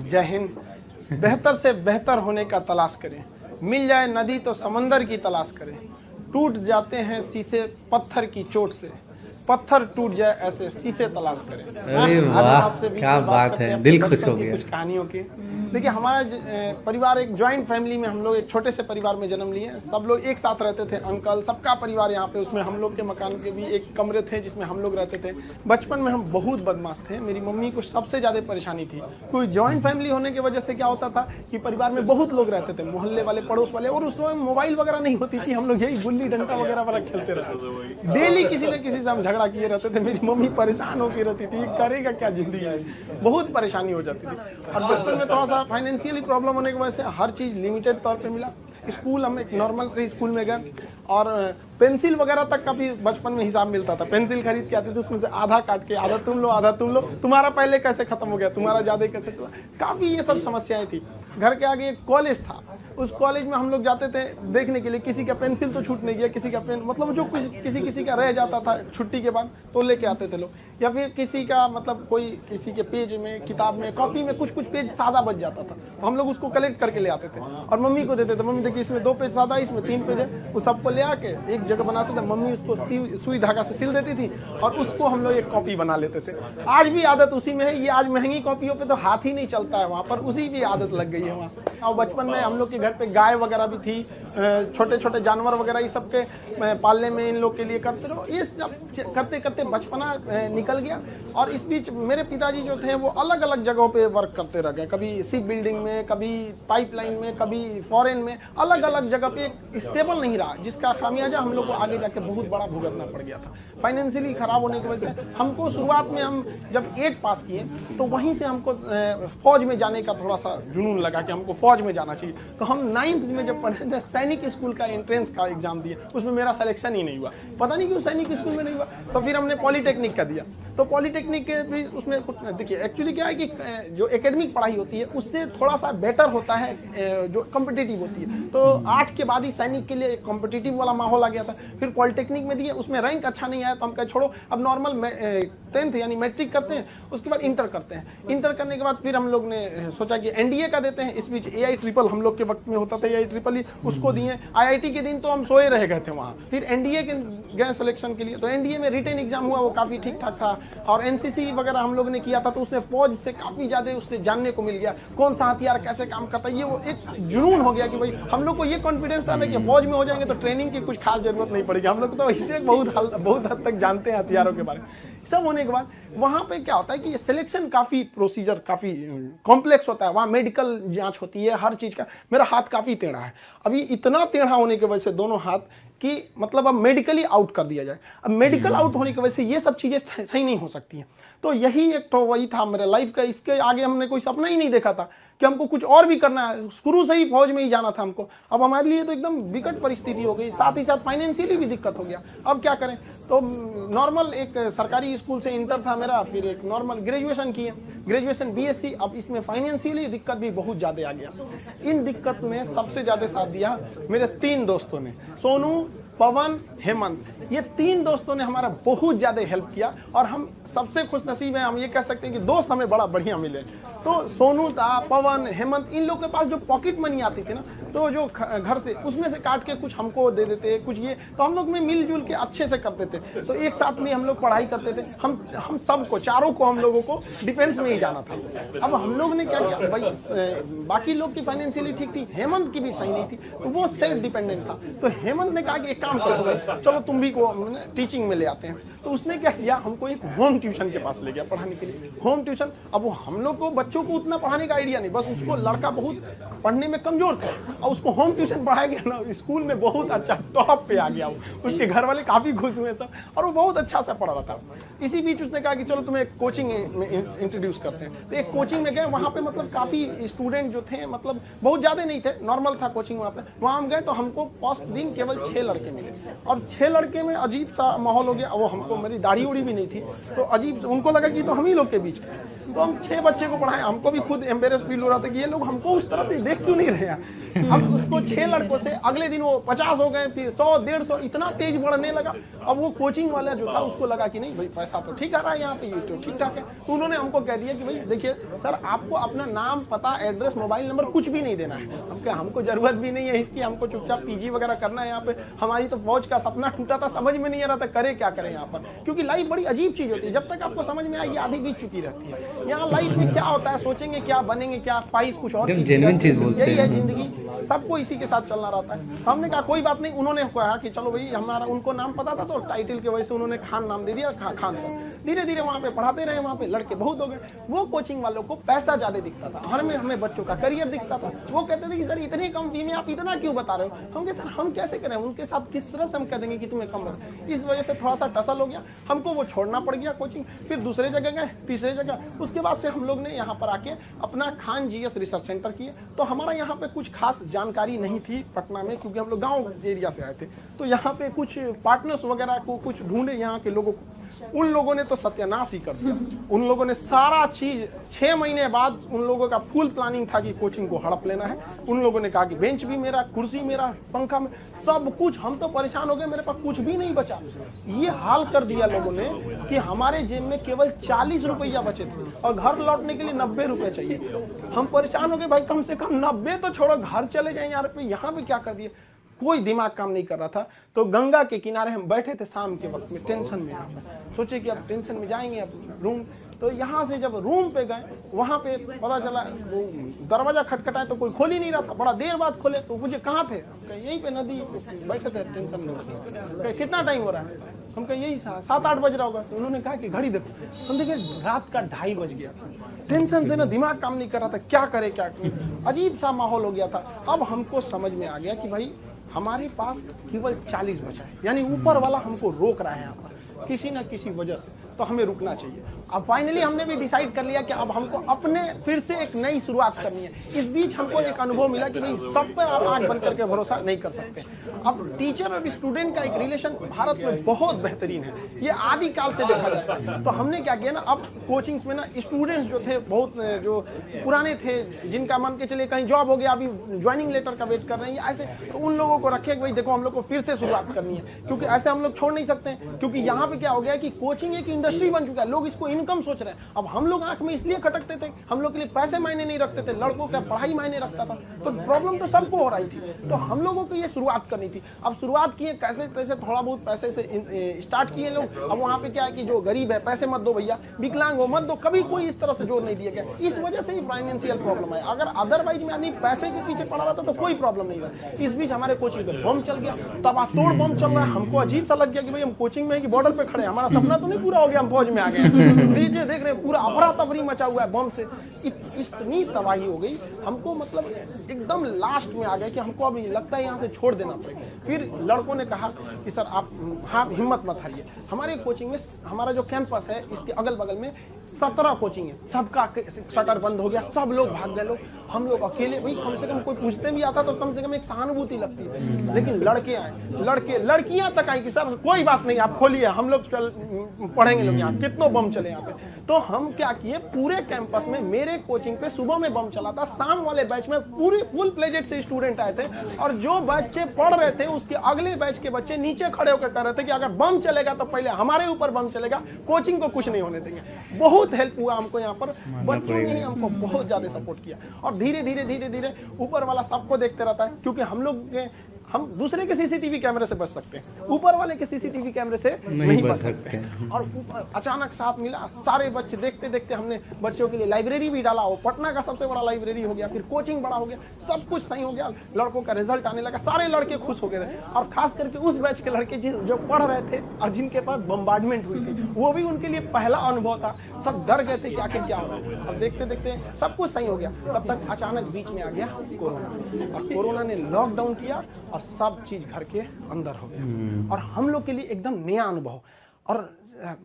जय हिंद। बेहतर से बेहतर होने का तलाश करें, मिल जाए नदी तो समंदर की तलाश करें, टूट जाते हैं शीशे पत्थर की चोट से, पत्थर टूट जाए ऐसे शीशे तलाश करें। अरे वाह, क्या बात है, दिल खुश हो गया। कुछ कहानियों की देखिए, हमारा परिवार एक जॉइंट फैमिली में, हम लोग एक छोटे से परिवार में जन्म लिए। सब लोग एक साथ रहते थे, अंकल सबका परिवार यहाँ पे। उसमें हम लोग के मकान के भी एक कमरे थे जिसमें हम लोग रहते थे। बचपन में हम बहुत बदमाश थे। मेरी मम्मी को सबसे ज़्यादा परेशानी थी, कोई जॉइंट फैमिली होने की वजह से क्या होता था कि परिवार में बहुत लोग रहते थे, मोहल्ले वाले, पड़ोस वाले, और उस समय मोबाइल वगैरह नहीं होती थी। हम लोग यही गुल्ली डंडा वगैरह वाला खेलते रहते थे। डेली किसी न किसी से हम झगड़ा किए रहते थे। मेरी मम्मी परेशान होती रहती थी, करेगा क्या जिंदगी में, बहुत परेशानी हो जाती थी। और बचपन में थोड़ा सा फाइनेंशियली प्रॉब्लम होने की वजह से हर चीज़ लिमिटेड तौर पे मिला। स्कूल, हम एक नॉर्मल से स्कूल में गए, और पेंसिल वगैरह तक का भी बचपन में हिसाब मिलता था। पेंसिल खरीद के आते थे, उसमें से आधा काट के आधा तुम लो आधा तुम लो, तुम्हारा पहले कैसे खत्म हो गया, तुम्हारा ज़्यादा कैसे चला, काफ़ी ये सब समस्याएं थी। घर के आगे एक कॉलेज था, उस कॉलेज में हम लोग जाते थे देखने के लिए, किसी का पेंसिल तो छूट नहीं गया, किसी का पेन, मतलब जो कुछ किसी का रह जाता था छुट्टी के बाद तो लेके आते थे लोग। या फिर किसी का मतलब कोई किसी के पेज में, किताब में, कॉपी में कुछ पेज सादा बच जाता था, तो हम लोग उसको कलेक्ट करके ले आते थे और मम्मी को देते थे। मम्मी देखिए इसमें 2 पेज सादा, इसमें 3 पेज है, वो सबको ले आके एक जगह बनाते थे। मम्मी उसको सुई धागा से सिल देती थी और उसको हम लोग एक कॉपी बना लेते थे। आज भी आदत उसी में है। ये आज महंगी कॉपियों पे तो हाथ ही नहीं चलता है, वहाँ पर उसी की आदत लग गई है वहाँ। और बचपन में हम लोग के घर पे गाय वगैरह भी थी, छोटे छोटे जानवर वगैरह, ये सब के पालने में इन लोग के लिए करते रहो। ये सब करते करते बचपना निकल गया। और इस बीच मेरे पिताजी जो थे वो अलग अलग जगहों पे वर्क करते रह गए, कभी शिप बिल्डिंग में, कभी पाइपलाइन में, कभी फॉरेन में, अलग अलग जगह पे स्टेबल नहीं रहा, जिसका खामियाजा हम लोग को आगे जाके बहुत बड़ा भुगतना पड़ गया था। फाइनेंशियली खराब होने की वजह से हमको शुरुआत में, हम जब 8 पास किए तो वहीं से हमको फौज में जाने का थोड़ा सा जुनून लगा कि हमको फौज में जाना चाहिए। तो हम 9th में जब पढ़े थे, सैनिक स्कूल का एंट्रेंस का एग्जाम दिए, उसमें मेरा सिलेक्शन ही नहीं हुआ। पता नहीं क्यों सैनिक स्कूल में नहीं हुआ। तो फिर हमने पॉलिटेक्निक का दिया, तो पॉलिटेक्निक के भी उसमें देखिए एक्चुअली क्या है कि जो एकेडमिक पढ़ाई होती है उससे थोड़ा सा बेटर होता है जो कॉम्पिटिटिव होती है। तो 8 के बाद ही सैनिक के लिए एक कॉम्पिटिटिव वाला माहौल आ गया था। फिर पॉलिटेक्निक में दिए, उसमें रैंक अच्छा नहीं आया तो हम कहे छोड़ो, अब नॉर्मल 10th यानी मैट्रिक करते हैं, उसके बाद इंटर करते हैं। इंटर करने के बाद फिर हम लोग ने सोचा कि एनडीए का देते हैं। इस बीच AI ट्रिपल हम लोग के वक्त में होता था, AI ट्रिपल ही, उसको दिए। IIT के दिन तो हम सोए रह गए थे वहाँ। फिर एनडीए के गए सिलेक्शन के लिए, तो एनडीए में रिटन एग्जाम हुआ, वो काफ़ी ठीक ठाक था। और एनसीसी वगैरह हम लोग ने किया था, तो उससे फौज से काफ़ी ज़्यादा उससे जानने को मिल गया, कौन सा हथियार कैसे काम करता है। ये वो एक जुनून हो गया कि भाई हम लोग को ये कॉन्फिडेंस था ना कि फौज में हो जाएंगे तो ट्रेनिंग की कुछ खास जरूरत नहीं पड़ेगी। हम लोग तो इससे बहुत हद तक जानते हैं हथियारों के बारे में। सब होने के बाद वहाँ पे क्या होता है कि ये सिलेक्शन काफ़ी प्रोसीजर काफ़ी कॉम्प्लेक्स होता है। वहाँ मेडिकल जांच होती है हर चीज़ का। मेरा हाथ काफ़ी टेढ़ा है, अभी इतना टेढ़ा होने की वजह से दोनों हाथ कि मतलब अब मेडिकली आउट कर दिया जाए। अब मेडिकल आउट होने की वजह से ये सब चीज़ें सही नहीं हो सकती हैं। तो यही एक तो वही था मेरे लाइफ का। इसके आगे हमने कोई सपना ही नहीं देखा था कि हमको कुछ और भी करना है। शुरू से ही फौज में ही जाना था हमको। अब हमारे लिए तो एकदम विकट परिस्थिति हो गई, साथ ही साथ फाइनेंशियली भी दिक्कत हो गया। अब क्या करें? तो नॉर्मल एक सरकारी स्कूल से इंटर था मेरा, फिर एक नॉर्मल ग्रेजुएशन किए, ग्रेजुएशन BSc। अब इसमें फाइनेंशियली दिक्कत भी बहुत ज़्यादा आ गया। इन दिक्कत में सबसे ज़्यादा साथ दिया मेरे 3 दोस्तों ने, सोनू, पवन, हेमंत। ये 3 दोस्तों ने हमारा बहुत ज़्यादा हेल्प किया और हम सबसे खुश नसीब हैं। हम ये कह सकते हैं कि दोस्त हमें बड़ा बढ़िया मिले। तो सोनू था, पवन, हेमंत, इन लोग के पास जो पॉकेट मनी आती थी ना, तो जो घर से उसमें से काट के कुछ हमको दे देते, कुछ ये, तो हम लोग में मिलजुल के अच्छे से करते थे। तो एक साथ में हम लोग पढ़ाई करते थे। हम सबको, चारों को, हम लोगों को डिफेंस में ही जाना था। अब हम लोग ने क्या किया भाई, बाकी लोग की फाइनेंशियली ठीक थी, हेमंत की भी सही नहीं थी, तो वो सेल्फ डिपेंडेंट था। तो हेमंत ने कहा कि काम करो भाई, चलो तुम भी को टीचिंग में ले आते हैं। तो उसने क्या किया, हमको एक होम ट्यूशन के पास ले गया पढ़ाने के लिए। होम ट्यूशन, अब वो हम लोग को बच्चों को उतना पढ़ाने का आइडिया नहीं, बस उसको लड़का बहुत पढ़ने में कमजोर था और उसको होम ट्यूशन पढ़ाया गया ना, स्कूल में बहुत अच्छा टॉप पे आ गया वो। उसके घर वाले काफी खुश हुए सब, और वो बहुत अच्छा सा पढ़ रहा था। इसी बीच उसने कहा कि चलो तुम्हें एक कोचिंग में इंट्रोड्यूस करते हैं। तो एक कोचिंग में गए, वहाँ पे मतलब काफी स्टूडेंट जो थे, मतलब बहुत ज्यादा नहीं थे, नॉर्मल था कोचिंग वहाँ पे। वहाँ हम गए तो हमको फर्स्ट दिन केवल 6 लड़के मिले और 6 लड़के में अजीब सा माहौल हो गया। वो हमको, मेरी दाढ़ी उड़ी भी नहीं थी, तो अजीब, उनको लगा कि तो हम ही लोग के बीच। तो हम 6 बच्चे को पढ़ाए। हमको भी खुद एम्बेरस फील हो रहा था कि ये लोग हमको उस तरह से देख क्यों नहीं रहे हैं। अब उसको 6 लड़कों से अगले दिन वो 50 हो गए, फिर 100, 150, इतना तेज बढ़ने लगा। अब वो कोचिंग वाला जो था उसको लगा कि नहीं भाई पैसा तो ठीक आ रहा है यहाँ पे, ये तो ठीक ठाक है। तो उन्होंने हमको कह दिया कि भाई देखिए सर आपको अपना नाम, पता, एड्रेस, मोबाइल नंबर कुछ भी नहीं देना है। हमको जरूरत भी नहीं है इसकी, हमको चुपचाप पीजी वगैरह करना है यहाँ पे। हमारी तो फौज का सपना टूटा था, समझ में नहीं आ रहा था करे क्या करें यहाँ पर, क्योंकि लाइफ बड़ी अजीब चीज होती है। जब तक आपको समझ में आएगी आधी बीत चुकी रहती है। यहाँ लाइफ में क्या होता है, सोचेंगे क्या बनेंगे, क्या ख्वाहिश कुछ और चीज बोलते हैं, यही है जिंदगी, सबको इसी के साथ चलना रहता है। हमने कहा कोई बात नहीं। उन्होंने कहा कि चलो भाई, हमारा उनको नाम पता था तो टाइटल की वजह से उन्होंने खान नाम दे दिया, खान सर। धीरे धीरे वहाँ पे पढ़ाते रहे, वहाँ पे लड़के बहुत हो गए। वो कोचिंग वालों को पैसा ज्यादा दिखता था, हमें बच्चों का करियर दिखता था। वो कहते थे कि सर इतनी कम फी में आप इतना क्यों बता रहे हो। हम कहे सर हम कैसे करें, उनके साथ किस तरह से हम कह देंगे कि तुम्हें कम रख। इस वजह से थोड़ा सा टसल हो गया, हमको वो छोड़ना पड़ गया कोचिंग। फिर दूसरे जगह गए, तीसरे जगह, उसके बाद से हम लोग ने यहाँ पर आके अपना खान जीएस रिसर्च सेंटर किए। तो हमारा यहाँ पे कुछ खास जानकारी नहीं थी पटना में, क्योंकि हम लोग गांव एरिया से आए थे। तो यहाँ पे कुछ पार्टनर्स वगैरह को कुछ ढूंढे यहाँ के लोगों को, उन लोगों ने तो सत्यानाश ही कर दिया। उन लोगों ने सारा चीज 6 महीने बाद उन लोगों का फुल प्लानिंग था कि कोचिंग को हड़प लेना है। उन लोगों ने कहा कि बेंच भी मेरा, कुर्सी मेरा, पंखा में, सब कुछ। हम तो परेशान हो गए, मेरे पास कुछ भी नहीं बचा। ये हाल कर दिया लोगों ने कि हमारे जेब में केवल 40 रुपया बचे थे और घर लौटने के लिए 90 रुपए चाहिए। हम परेशान हो गए, भाई कम से कम 90 तो छोड़ो, घर चले जाए यार, यहाँ पे क्या कर दिया। कोई दिमाग काम नहीं कर रहा था। तो गंगा के किनारे हम बैठे थे शाम के वक्त में, टेंशन में। यहाँ पर सोचे कि अब टेंशन में जाएंगे अब रूम। तो यहाँ से जब रूम पे गए, वहाँ पे पता चला वो दरवाजा खटखटाए तो कोई खोल ही नहीं रहा था। बड़ा देर बाद खोले तो मुझे कहाँ थे, यहीं पे नदी बैठे थे टेंशन में। कितना टाइम हो रहा है, हम कहे यही 7-8 बज रहा होगा। तो उन्होंने कहा कि घड़ी देखो, हम देखे रात का 2:30 बज गया था। टेंशन से ना दिमाग काम नहीं कर रहा था, क्या करे क्या करे, अजीब सा माहौल हो गया था। अब हमको समझ में आ गया कि भाई हमारे पास केवल 40 बचा है, यानी ऊपर वाला हमको रोक रहा है यहाँ पर किसी ना किसी वजह से, तो हमें रुकना चाहिए। अब फाइनली हमने भी डिसाइड कर लिया कि अब हमको अपने फिर से एक नई शुरुआत करनी है। इस बीच हमको एक अनुभव मिला कि नहीं, सब पे आप आंख बंद करके भरोसा नहीं कर सकते। अब टीचर और स्टूडेंट का एक रिलेशन भारत में बहुत बेहतरीन है, ये आदि काल से देखा जाता है। तो हमने क्या किया ना, अब कोचिंग्स में ना स्टूडेंट्स जो थे, बहुत जो पुराने थे, जिनका मान के चलिए कहीं जॉब हो गया, अभी ज्वाइनिंग लेटर का वेट कर रहे हैं, ऐसे तो उन लोगों को रखे भाई देखो हम लोग को फिर से शुरुआत करनी है, क्योंकि ऐसे हम लोग छोड़ नहीं सकते। क्योंकि यहाँ पे क्या हो गया कि कोचिंग एक इंडस्ट्री बन चुका है, लोग इसको इनकम सोच रहे हैं। अब हम लोग आंख में इसलिए खटकते थे, हम लोग के लिए पैसे मायने नहीं रखते थे, लड़कों का पढ़ाई मायने रखता था। तो प्रॉब्लम तो सबको हो रही थी, तो हम लोगों को ये शुरुआत करनी थी। अब शुरुआत किए कैसे तैसे, थोड़ा बहुत पैसे से स्टार्ट किए लोग। अब वहाँ पे क्या है कि जो गरीब है पैसे मत दो भैया, विकलांग हो मत दो, कभी कोई इस तरह से जोर नहीं दिया गया। इस वजह से ही फाइनेंशियल प्रॉब्लम है। अगर अदरवाइज में आदमी पैसे के पीछे पड़ा रहता तो कोई प्रॉब्लम नहीं था। इस बीच हमारे कोचिंग पे बम चल गया, तब तोड़ बम चल रहा है। हमको अजीब सा लग गया कि भाई हम कोचिंग में है कि बॉर्डर पे खड़े हैं, हमारा सपना तो नहीं पूरा हो गया, हम फौज में आ गए। नीचे देख रहे पूरा अफरा तफरी मचा हुआ है बम से। इतनी तबाही हो गई, हमको मतलब एकदम लास्ट में आ गए कि हमको अभी लगता है यहाँ से छोड़ देना पड़ेगा। फिर लड़कों ने कहा कि सर आप हाँ हिम्मत मत हारिए। हमारे कोचिंग में, हमारा जो कैंपस है इसके अगल बगल में 17 कोचिंग है, सबका शटर बंद हो गया, सब लोग भाग गए। लोग हम लोग अकेले, भाई कम से कम कोई पूछते भी आता तो कम से कम एक सहानुभूति लगती है। लेकिन लड़के आए, लड़कियां तक आई कि सर कोई बात नहीं आप खोलिए, हम लोग चल पढ़ेंगे लोग, यहाँ कितनों बम चले यहाँ पे। तो हम क्या किए, पूरे कैंपस में मेरे कोचिंग पे सुबह में बम चला था, शाम वाले बैच में पूरे फुल प्लेजेड से स्टूडेंट आए थे। और जो बच्चे पढ़ रहे थे उसके अगले बैच के बच्चे नीचे खड़े होकर कह रहे थे कि अगर बम चलेगा तो पहले हमारे ऊपर बम चलेगा, कोचिंग को कुछ नहीं होने देंगे। बहुत हेल्प हुआ हमको यहाँ पर, बच्चों ने हमको बहुत ज्यादा सपोर्ट किया। और धीरे धीरे ऊपर वाला सबको देखते रहता है, क्योंकि हम दूसरे के सीसीटीवी कैमरे से बच सकते हैं, ऊपर वाले के सीसीटीवी कैमरे से नहीं बच सकते। और ऊपर अचानक साथ मिला, सारे बच्चे देखते देखते हमने बच्चों के लिए लाइब्रेरी भी डाला, वो पटना का सबसे बड़ा लाइब्रेरी हो गया। फिर कोचिंग बड़ा हो गया, सब कुछ सही हो गया, लड़कों का रिजल्ट आने लगा, सारे लड़के खुश हो गए। और खास करके उस बैच के लड़के जो पढ़ रहे थे और जिनके पास बम्बार्डमेंट हुई थी, वो भी उनके लिए पहला अनुभव था। सब डर गए थे कि आखिर क्या होगा। अब देखते देखते सब कुछ सही हो गया। तब तक अचानक बीच में आ गया कोरोना, और कोरोना ने लॉकडाउन किया और सब चीज घर के अंदर हो गया। और हम लोग के लिए एकदम नया अनुभव। और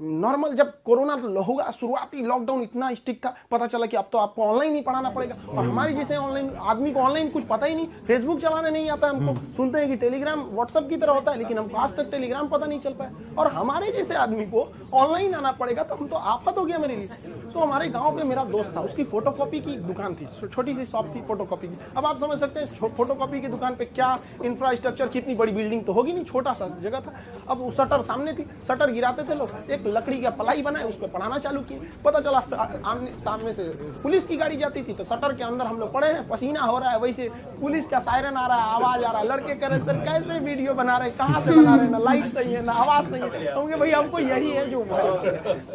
नॉर्मल जब कोरोना होगा, शुरुआती लॉकडाउन इतना स्ट्रिक्ट था, पता चला कि अब तो आपको ऑनलाइन ही पढ़ाना पड़ेगा। और हमारे जैसे ऑनलाइन आदमी को ऑनलाइन कुछ पता ही नहीं, फेसबुक चलाने नहीं आता हमको, सुनते हैं कि टेलीग्राम व्हाट्सएप की तरह होता है, लेकिन हमको आज तक टेलीग्राम पता नहीं चल पाया। और हमारे जैसे आदमी को ऑनलाइन आना पड़ेगा, तो हम तो आफत हो गया मेरे लिए। तो हमारे गाँव में मेरा दोस्त था, उसकी फोटोकॉपी की दुकान थी, छोटी सी शॉप थी फोटोकॉपी की। अब आप समझ सकते हैं फोटोकॉपी की दुकान पे क्या इंफ्रास्ट्रक्चर, कितनी बड़ी बिल्डिंग तो होगी नहीं, छोटा सा जगह था। अब वो शटर सामने थी, शटर गिराते थे लोग, एक लकड़ी का पलाई बनाए, उस पर पढ़ाना चालू किए। पता चला सामने से पुलिस की गाड़ी जाती थी, तो शटर के अंदर हम लोग पड़े हैं, पसीना हो रहा है, वैसे पुलिस का सायरन आ रहा है, आवाज आ रहा है। लड़के कह रहे सर कैसे वीडियो बना रहे, कहाँ से बना रहे, ना लाइट सही है ना आवाज सही है। तो भाई हमको यही है जो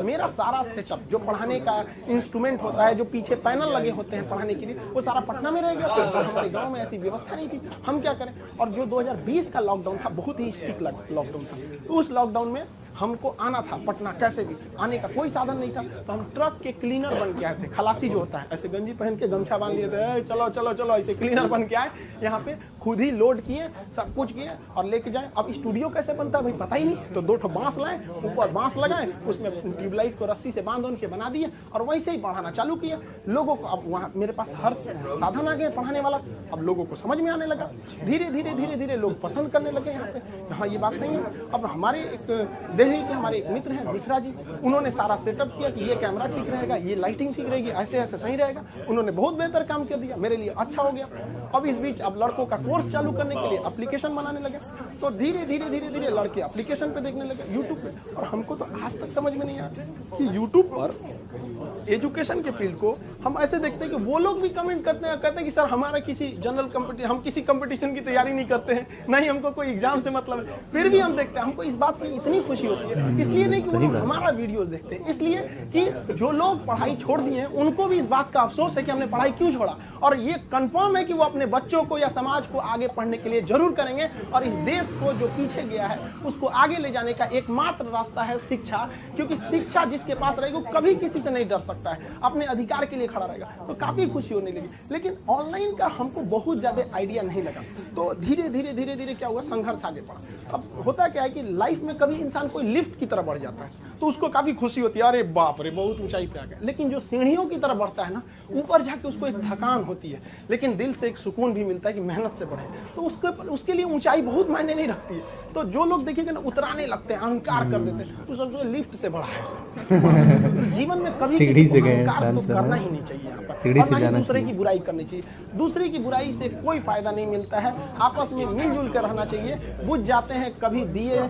मेरा सारा सेटअप, जो पढ़ाने का इंस्ट्रूमेंट होता है, जो पीछे पैनल लगे होते हैं पढ़ाने के लिए, वो सारा पटना में रह गया। और हमारे गाँव में ऐसी व्यवस्था नहीं थी, हम क्या करें। और जो 2020 का लॉकडाउन था, बहुत ही स्ट्रिक्ट लॉकडाउन था, तो उस लॉकडाउन में हमको आना था पटना, कैसे भी आने का कोई साधन नहीं था। तो हम ट्रक के क्लीनर बन के आए थे, खलासी जो होता है, ऐसे गंजी पहन के गमछा बांध लिए थे, चलो चलो चलो, ऐसे क्लीनर बन के आए यहाँ पे, खुद ही लोड किए, सब कुछ किए और लेके जाए। अब स्टूडियो कैसे बनता है भाई पता ही नहीं, तो 2 ठो बांस लाए, ऊपर बांस लगाए, उसमें ट्यूबलाइट को रस्सी से बांध के बना दिए और वैसे ही पढ़ाना चालू किया लोगों को। अब वहाँ मेरे पास हर साधन आ गए पढ़ाने वाला, अब लोगों को समझ में आने लगा, धीरे धीरे धीरे धीरे लोग पसंद करने लगे यहाँ पे। हाँ ये बात सही है। अब हमारे एक दिल्ली के हमारे एक मित्र हैं मिश्रा जी, उन्होंने सारा सेटअप किया कि ये कैमरा ठीक रहेगा, ये लाइटिंग ठीक रहेगी, ऐसे ऐसे सही रहेगा। उन्होंने बहुत बेहतर काम कर दिया, मेरे लिए अच्छा हो गया। अब इस बीच अब लड़कों का कोर्स चालू करने के लिए एप्लीकेशन बनाने लगे, तो धीरे धीरे धीरे धीरे लड़के एप्लीकेशन पे देखने लगे, यूट्यूब पे। और हमको तो आज तक समझ में नहीं आया कि यूट्यूब पर एजुकेशन के फील्ड को हम ऐसे देखते हैं कि वो लोग भी कमेंट करते हैं कि सर हमारा किसी जनरल कंपटीशन, हम किसी कंपटीशन की तैयारी नहीं करते हैं, ना ही हमको कोई एग्जाम से मतलब है, फिर भी हम देखते हैं। हमको इस बात की इतनी खुशी होती है, इसलिए नहीं कि वो हमारा वीडियो देखते हैं, इसलिए कि जो लोग पढ़ाई छोड़ दिए हैं उनको भी इस बात का अफसोस है कि हमने पढ़ाई क्यों छोड़ा। और ये कंफर्म है कि वो अपने बच्चों को या समाज को आगे पढ़ने के लिए जरूर करेंगे। और इस देश को जो पीछे गया है उसको आगे ले जाने का एकमात्र रास्ता है शिक्षा, क्योंकि शिक्षा जिसके पास रहेगी वो कभी किसी से नहीं डर सकता है, अपने अधिकार के लिए खड़ा रहेगा। तो काफी खुशी होने लगी। लेकिन ऑनलाइन का हमको बहुत ज्यादा आइडिया नहीं लगा, तो धीरे धीरे धीरे धीरे क्या हुआ, संघर्ष आगे बढ़ा। अब होता क्या है कि लाइफ में कभी इंसान कोई लिफ्ट की तरफ बढ़ जाता है तो उसको काफी खुशी होती है, अरे बाप रे बहुत ऊंचाई पे आ गया। लेकिन जो सीढ़ियों की तरफ बढ़ता है ना, ऊपर जाके उसको एक थकान होती है, लेकिन दिल से एक सुकून भी मिलता है कि मेहनत से बढ़े, तो उसके लिए ऊंचाई बहुत मायने नहीं रखती है। तो जो लोग देखिएगा ना उतराने लगते हैं, अहंकार कर देते हैं, तो समझो लिफ्ट से बढ़ा है। जीवन में कभी सीढ़ी से गए अहंकार तो करना ही नहीं चाहिए यहाँ पर, सीढ़ी से जाना, दूसरे की बुराई करनी चाहिए। दूसरे की बुराई से कोई फायदा नहीं मिलता है, आपस में मिलजुल कर रहना चाहिए। बुझ जाते हैं कभी दिए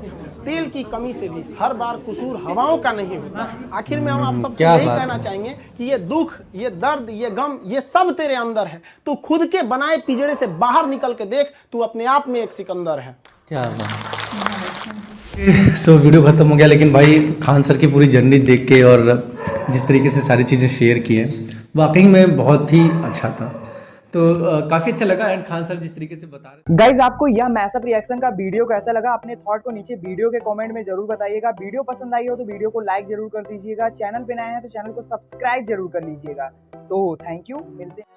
तेल की कमी से भी, हर बार कसूर हवाओं का नहीं होता। आखिर में हम आप सबसे यही कहना चाहेंगे कि ये दुख, ये दर्द, ये गम, ये सब तेरे अंदर है। तू खुद के बनाए पिंजरे से बाहर निकल के देख, तू अपने आप में एक सिकंदर है। क्या बात। सो वीडियो खत्म हो गया, लेकिन भाई खान सर की पूरी जर्नी देख के और जिस तरीके से सारी चीज़ें शेयर की हैं, वाकई में बहुत ही अच्छा था। तो काफ़ी अच्छा लगा। एंड खान सर जिस तरीके से बता रहे। गाइज आपको यह मैसअप रिएक्शन का वीडियो कैसा लगा, अपने थॉट को नीचे वीडियो के कमेंट में जरूर बताइएगा। वीडियो पसंद आई हो तो वीडियो को लाइक जरूर कर दीजिएगा। चैनल पे नए हैं तो चैनल को सब्सक्राइब जरूर कर लीजिएगा। तो थैंक यू, मिलते हैं।